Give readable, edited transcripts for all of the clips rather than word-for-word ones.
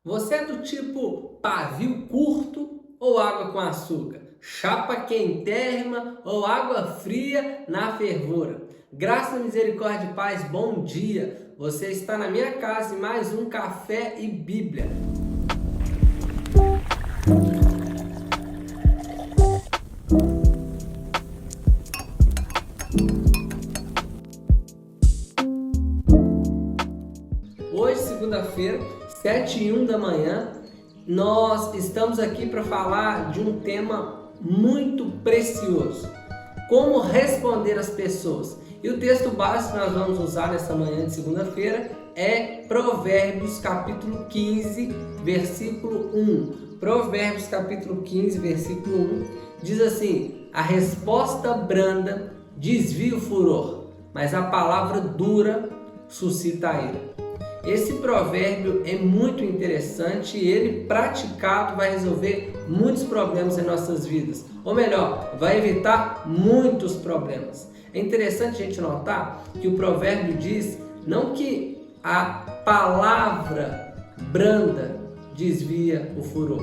Você é do tipo pavio curto ou água com açúcar? Chapa quentérrima ou água fria na fervura? Graça, misericórdia e paz, bom dia! Você está na minha casa em mais um Café e Bíblia. Hoje, segunda-feira, 7h01 da manhã, nós estamos aqui para falar de um tema muito precioso: como responder às pessoas. E o texto básico que nós vamos usar nessa manhã de segunda-feira é Provérbios capítulo 15, versículo 1. Provérbios capítulo 15, versículo 1 diz assim: a resposta branda desvia o furor, mas a palavra dura suscita a ira. Esse provérbio é muito interessante e ele praticado vai resolver muitos problemas em nossas vidas. Ou melhor, vai evitar muitos problemas. É interessante a gente notar que o provérbio diz não que a palavra branda desvia o furor.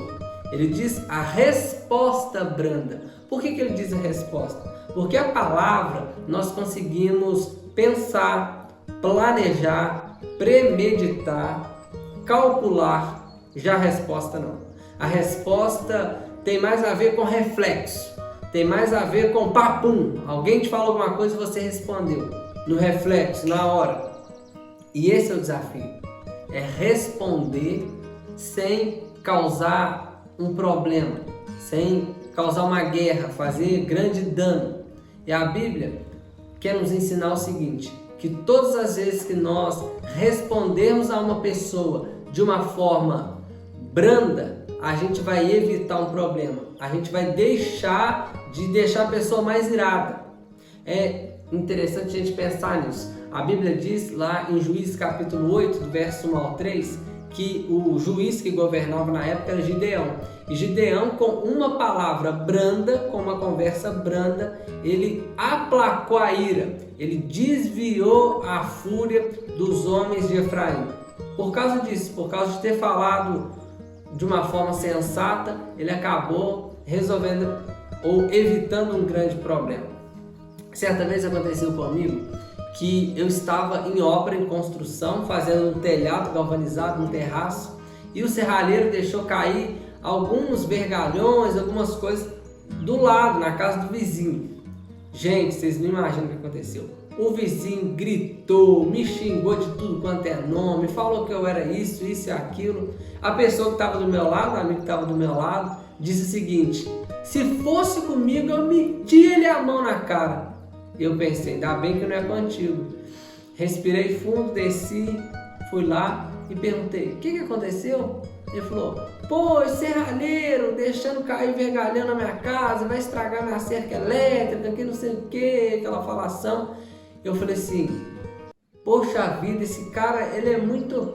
Ele diz a resposta branda. Por que ele diz a resposta? Porque a palavra nós conseguimos pensar, planejar, premeditar, calcular. Já a resposta não. A resposta tem mais a ver com reflexo, tem mais a ver com papum. Alguém te falou alguma coisa e você respondeu no reflexo, na hora. E esse é o desafio, é responder sem causar um problema, sem causar uma guerra, fazer grande dano. E a Bíblia quer nos ensinar o seguinte: que todas as vezes que nós respondermos a uma pessoa de uma forma branda, a gente vai evitar um problema, a gente vai deixar a pessoa mais irada. É interessante a gente pensar nisso. A Bíblia diz lá em Juízes capítulo 8, do verso 1 ao 3, que o juiz que governava na época era Gideão. E Gideão, com uma palavra branda, com uma conversa branda, ele aplacou a ira, ele desviou a fúria dos homens de Efraim. Por causa disso, por causa de ter falado de uma forma sensata, ele acabou resolvendo ou evitando um grande problema. Certa vez aconteceu comigo que eu estava em obra, em construção, fazendo um telhado galvanizado, um terraço, e o serralheiro deixou cair alguns vergalhões, algumas coisas do lado, na casa do vizinho. Gente, vocês não imaginam o que aconteceu. O vizinho gritou, me xingou de tudo quanto é nome, falou que eu era isso e aquilo. A pessoa que estava do meu lado, o amigo que estava do meu lado, disse o seguinte: se fosse comigo, eu metia-lhe a mão na cara. Eu pensei, ainda bem que não é contigo. Respirei fundo, desci, fui lá e perguntei: o que aconteceu? Ele falou: pô, serralheiro deixando cair vergalhão na minha casa, vai estragar minha cerca elétrica, que não sei o que, aquela falação. Eu falei assim: poxa vida, esse cara, ele é muito...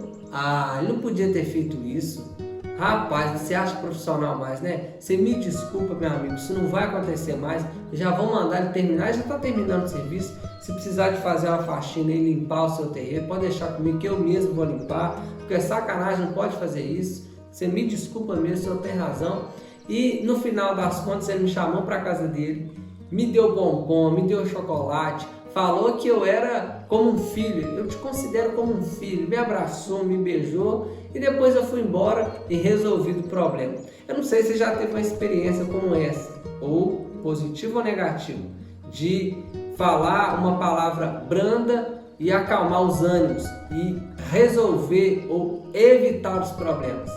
ele não podia ter feito isso. Rapaz, você acha profissional mais, né? Você me desculpa, meu amigo, isso não vai acontecer mais. Já vão mandar ele terminar, já está terminando o serviço. Se precisar de fazer uma faxina e limpar o seu terreiro, pode deixar comigo que eu mesmo vou limpar, porque é sacanagem, não pode fazer isso. Você me desculpa mesmo, o senhor tem razão. E no final das contas ele me chamou para a casa dele, me deu bombom, me deu chocolate, falou que eu era como um filho, eu te considero como um filho, me abraçou, me beijou e depois eu fui embora e resolvi o problema. Eu não sei se já teve uma experiência como essa, ou positivo ou negativo, de falar uma palavra branda e acalmar os ânimos e resolver ou evitar os problemas.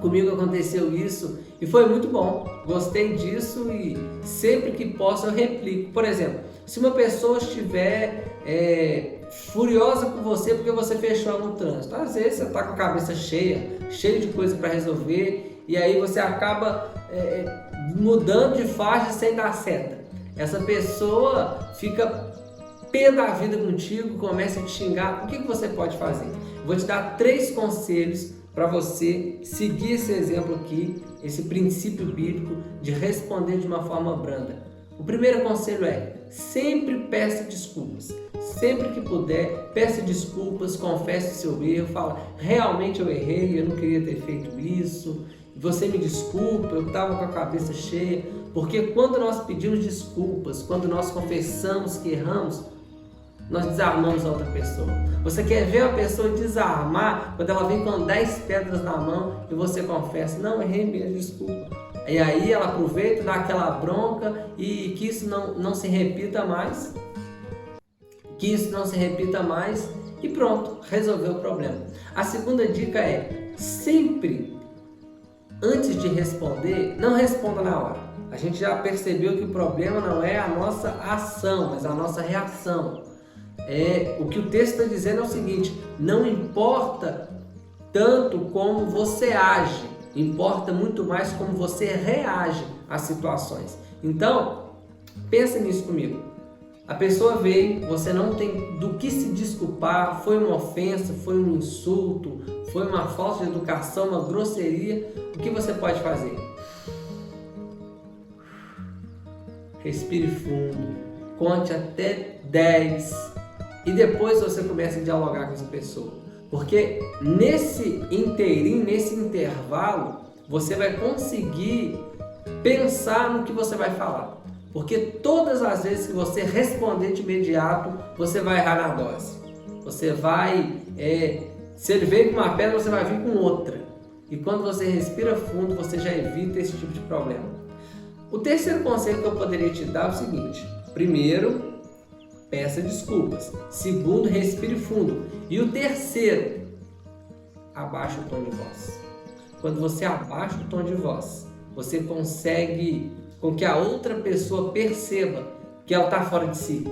Comigo aconteceu isso e foi muito bom, gostei disso e sempre que posso eu replico. Por exemplo, se uma pessoa estiver furiosa com você porque você fechou no trânsito, às vezes você está com a cabeça cheia de coisa para resolver e aí você acaba mudando de faixa sem dar seta. Essa pessoa fica pé da vida contigo, começa a te xingar. O que você pode fazer? Vou te dar 3 conselhos para você seguir esse exemplo aqui, esse princípio bíblico de responder de uma forma branda. O primeiro conselho é: sempre peça desculpas. Sempre que puder, peça desculpas, confesse seu erro, fala, realmente eu errei, eu não queria ter feito isso, você me desculpa, eu estava com a cabeça cheia. Porque quando nós pedimos desculpas, quando nós confessamos que erramos, nós desarmamos a outra pessoa. Você quer ver a pessoa desarmar quando ela vem com 10 pedras na mão e você confessa, não, errei mesmo, desculpa. E aí ela aproveita, dá aquela bronca e que isso não se repita mais. Que isso não se repita mais e pronto, resolveu o problema. A segunda dica é, sempre antes de responder, não responda na hora. A gente já percebeu que o problema não é a nossa ação, mas a nossa reação. O que o texto está dizendo é o seguinte, não importa tanto como você age, importa muito mais como você reage às situações. Então, pensa nisso comigo. A pessoa veio, você não tem do que se desculpar, foi uma ofensa, foi um insulto, foi uma falta de educação, uma grosseria. O que você pode fazer? Respire fundo, conte até 10 e depois você começa a dialogar com essa pessoa. Porque nesse inteirinho, nesse intervalo, você vai conseguir pensar no que você vai falar. Porque todas as vezes que você responder de imediato, você vai errar na dose. Você vai, se ele veio com uma pedra, você vai vir com outra. E quando você respira fundo, você já evita esse tipo de problema. O terceiro conselho que eu poderia te dar é o seguinte. Primeiro, peça desculpas. Segundo, respire fundo. E o terceiro, abaixa o tom de voz. Quando você abaixa o tom de voz, você consegue com que a outra pessoa perceba que ela está fora de si,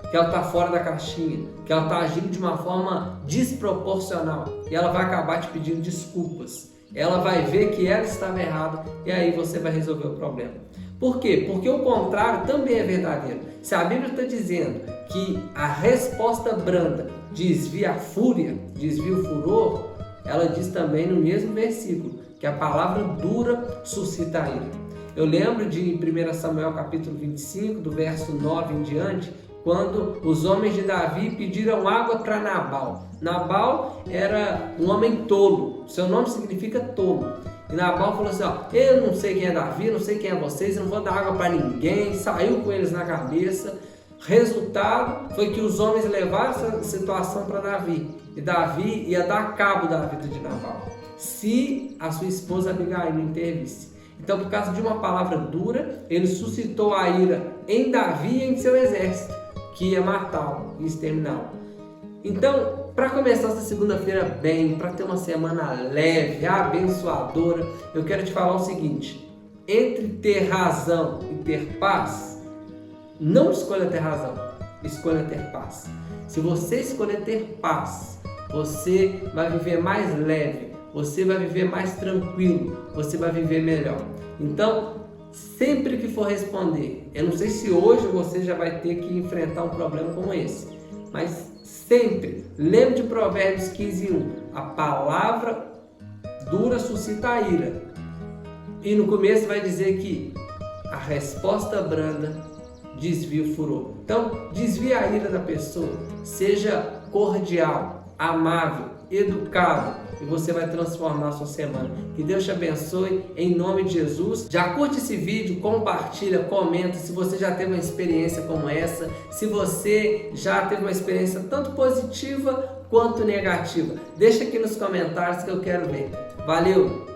que ela está fora da caixinha, que ela está agindo de uma forma desproporcional. E ela vai acabar te pedindo desculpas. Ela vai ver que ela estava errada e aí você vai resolver o problema. Por quê? Porque o contrário também é verdadeiro. Se a Bíblia está dizendo que a resposta branda desvia a fúria, desvia o furor, ela diz também no mesmo versículo que a palavra dura suscita a ira. Eu lembro de 1 Samuel capítulo 25, do verso 9 em diante, quando os homens de Davi pediram água para Nabal. Nabal era um homem tolo, seu nome significa tolo. E Nabal falou assim, eu não sei quem é Davi, não sei quem é vocês, eu não vou dar água para ninguém, saiu com eles na cabeça. Resultado foi que os homens levaram essa situação para Davi. E Davi ia dar cabo da vida de Nabal, se a sua esposa Abigail não intervisse. Então, por causa de uma palavra dura, ele suscitou a ira em Davi e em seu exército, que ia matá-lo e exterminá-lo. Então, para começar essa segunda-feira bem, para ter uma semana leve, abençoadora, eu quero te falar o seguinte: entre ter razão e ter paz, não escolha ter razão, escolha ter paz. Se você escolher ter paz, você vai viver mais leve, você vai viver mais tranquilo, você vai viver melhor. Então, sempre que for responder, eu não sei se hoje você já vai ter que enfrentar um problema como esse, mas sempre, lembre de Provérbios 15:1, a palavra dura suscita a ira. E no começo vai dizer que a resposta branda desvia o furor. Então, desvia a ira da pessoa, seja cordial, amável, educado, e você vai transformar a sua semana. Que Deus te abençoe em nome de Jesus. Já curte esse vídeo, compartilha, comenta se você já teve uma experiência como essa, se você já teve uma experiência tanto positiva quanto negativa. Deixa aqui nos comentários que eu quero ver. Valeu!